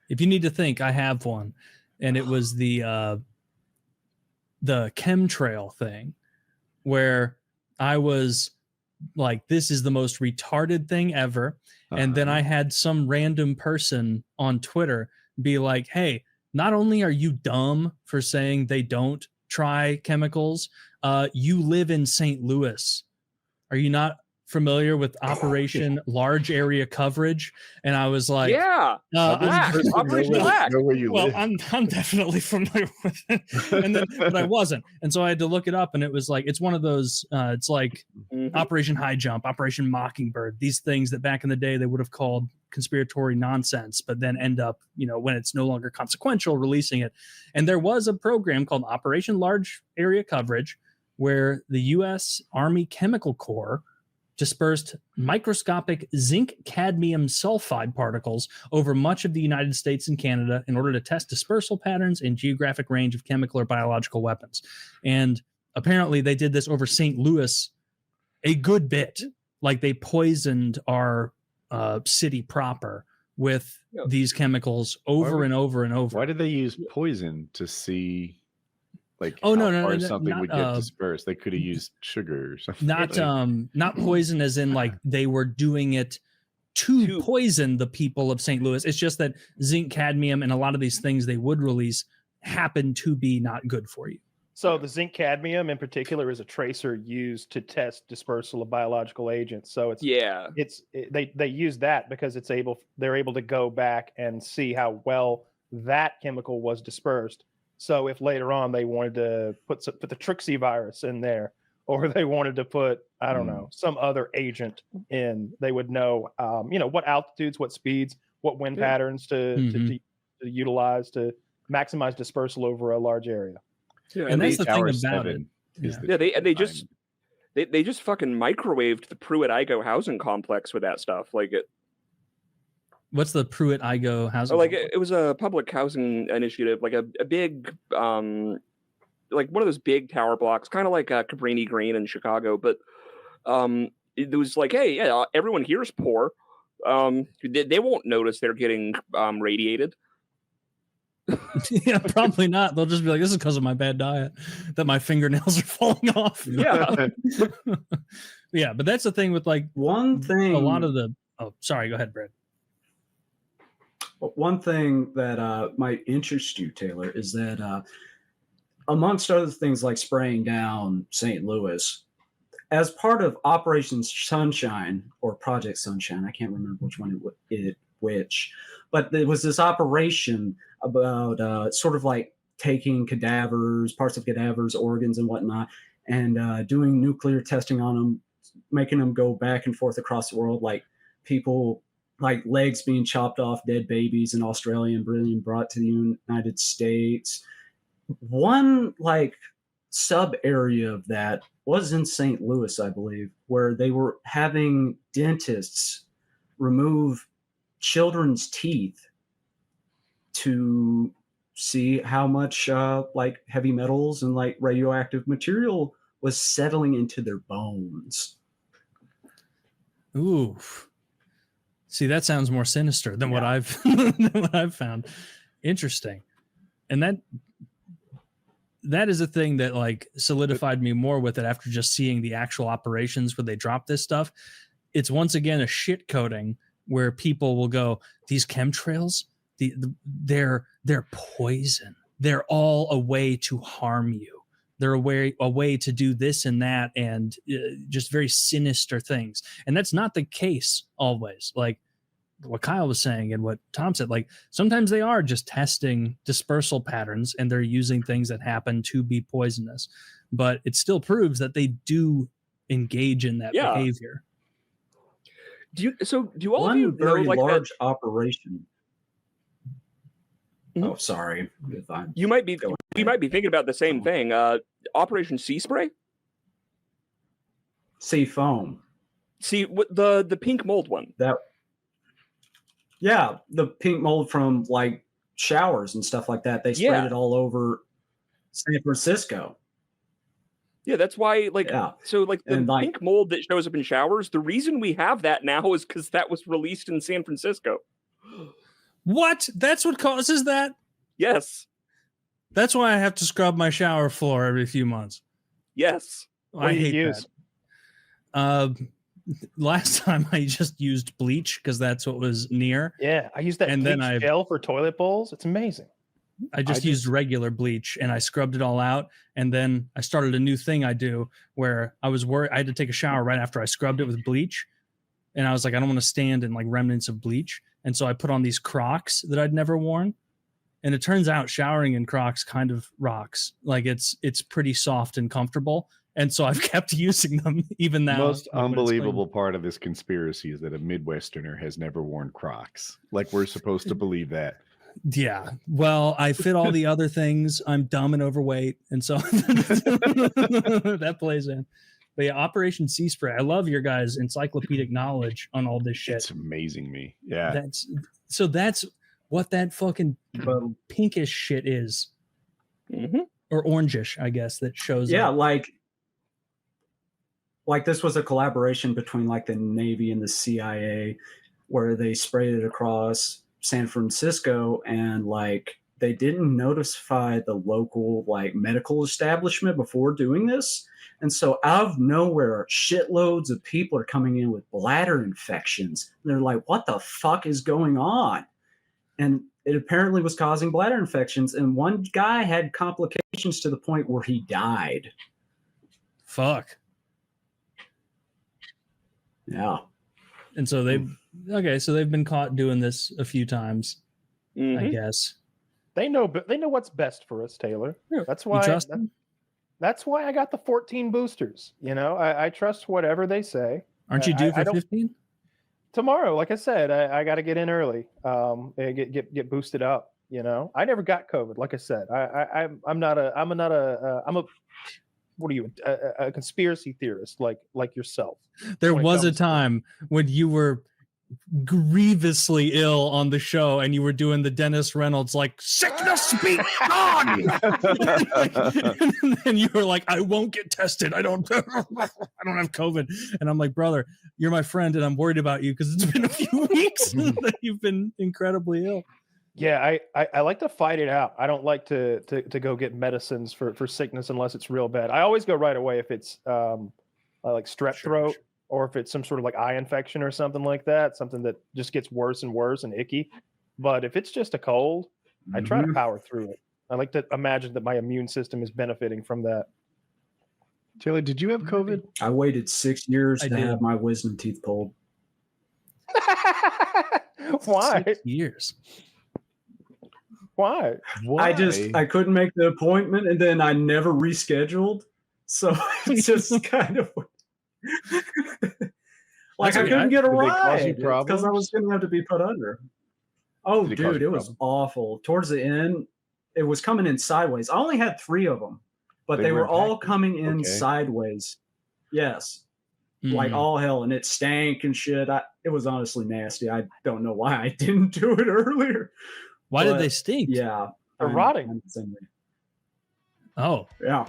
If you need to think, I have one, and it was the chemtrail thing, where I was like, this is the most retarded thing ever. And then I had some random person on Twitter be like, hey, not only are you dumb for saying they don't try chemicals, you live in St. Louis. Are you not familiar with Operation Large Area Coverage? And I was like, yeah, Operation LAC. Well, I'm definitely familiar with it, and then but I wasn't, and so I had to look it up, and it was like it's one of those. It's like Operation High Jump, Operation Mockingbird. These things that back in the day they would have called conspiratory nonsense, but then end up, when it's no longer consequential, releasing it. And there was a program called Operation Large Area Coverage, where the U.S. Army Chemical Corps dispersed microscopic zinc cadmium sulfide particles over much of the United States and Canada in order to test dispersal patterns and geographic range of chemical or biological weapons. And apparently they did this over St. Louis a good bit. Like they poisoned our city proper with these chemicals over and over and over. Why did they use poison to see like no, something would get dispersed? They could have used sugar or something. Not poison as in like they were doing it to poison the people of St. Louis. It's just that zinc, cadmium, and a lot of these things they would release happen to be not good for you. So the zinc cadmium in particular is a tracer used to test dispersal of biological agents. So they use that because they're able to go back and see how well that chemical was dispersed. So if later on they wanted to put the Trixie virus in there, or they wanted to put, I don't know, some other agent in, they would know, what altitudes, what speeds, what wind patterns to utilize to maximize dispersal over a large area. Yeah, and that's the thing about it. They just fucking microwaved the Pruitt-Igoe housing complex with that stuff. Like it. What's the Pruitt-Igoe housing? It was a public housing initiative, like a big, like one of those big tower blocks, kind of like Cabrini Green in Chicago. But it was like, hey, everyone here is poor. They won't notice they're getting radiated. Yeah, probably not. They'll just be like, this is because of my bad diet that my fingernails are falling off. Yeah. Yeah, but that's the thing with like one thing. A lot of the. Oh, sorry. Go ahead, Brad. One thing that might interest you, Taylor, is that amongst other things like spraying down St. Louis, as part of Operation Sunshine or Project Sunshine, I can't remember which one but there was this operation about sort of like taking cadavers, parts of cadavers, organs and whatnot, and doing nuclear testing on them, making them go back and forth across the world, like people, like legs being chopped off, dead babies in Australia and being brought to the United States. One like sub area of that was in St. Louis, I believe, where they were having dentists remove children's teeth to see how much like heavy metals and like radioactive material was settling into their bones. Ooh. See, that sounds more sinister than what I've found. Interesting. And that is a thing that like solidified me more with it after just seeing the actual operations where they drop this stuff. It's once again a shit coding where people will go, these chemtrails, they're poison. They're all a way to harm you. They're a way to do this and that, and just very sinister things. And that's not the case always. Like what Kyle was saying and what Tom said, like sometimes they are just testing dispersal patterns and they're using things that happen to be poisonous. But it still proves that they do engage in that behavior. Do all One of you very know, like large that operation? Mhm. Oh, sorry. You might be thinking about the same thing. Operation Sea Spray? Sea foam. See, what the pink mold one. The pink mold from like showers and stuff like that. They sprayed it all over San Francisco. Yeah, that's why, the pink mold that shows up in showers, the reason we have that now is because that was released in San Francisco. What? That's what causes that? Yes. That's why I have to scrub my shower floor every few months. Yes. I hate that. Last time I just used bleach because that's what was near. Yeah, I used that and bleach then gel for toilet bowls. It's amazing. I just used regular bleach and I scrubbed it all out. And then I started a new thing I do where I was worried. I had to take a shower right after I scrubbed it with bleach. And I was like, I don't want to stand in like remnants of bleach. And so I put on these Crocs that I'd never worn. And it turns out showering in Crocs kind of rocks. Like it's pretty soft and comfortable. And so I've kept using them even now. The most unbelievable part of this conspiracy is that a Midwesterner has never worn Crocs. Like we're supposed to believe that. Yeah. Well, I fit all the other things. I'm dumb and overweight. And so that plays in. But yeah, Operation Sea Spray. I love your guys' encyclopedic knowledge on all this shit. It's amazing me. Yeah. That's what that fucking pinkish shit is. Mm-hmm. Or orangish, I guess, that shows up. Like this was a collaboration between like the Navy and the CIA where they sprayed it across San Francisco, and like they didn't notify the local like medical establishment before doing this. And so out of nowhere, shitloads of people are coming in with bladder infections. And they're like, what the fuck is going on? And it apparently was causing bladder infections. And one guy had complications to the point where he died. Fuck. Yeah. And so they've been caught doing this a few times, I guess. They know what's best for us, Taylor. Yeah. That's why that's why I got the 14 boosters. You know, I trust whatever they say. Aren't you due for 15? Tomorrow, like I said, I got to get in early. Get boosted up. You know, I never got COVID. Like I said, I'm a what are you, a conspiracy theorist like yourself? There was a time when you were grievously ill on the show and you were doing the Dennis Reynolds like sickness be gone. And you were like, I won't get tested. I don't have COVID. And I'm like, brother, you're my friend and I'm worried about you because it's been a few weeks that you've been incredibly ill. Yeah, I like to fight it out. I don't like to go get medicines for sickness unless it's real bad. I always go right away if it's like strep throat or if it's some sort of like eye infection or something like that, something that just gets worse and worse and icky. But if it's just a cold, I try to power through it. I like to imagine that my immune system is benefiting from that. Taylor, did you have COVID? I waited 6 years to have my wisdom teeth pulled. Why? 6 years. Why? I couldn't make the appointment and then I never rescheduled. So it's just kind of like I couldn't get a ride because I was going to have to be put under. Oh, dude, it was awful. Towards the end, it was coming in sideways. I only had 3 of them, but they were all coming in sideways. Yes. Like all hell. And it stank and shit. It was honestly nasty. I don't know why I didn't do it earlier. Why did they stink? Yeah. They're rotting. Oh. Yeah.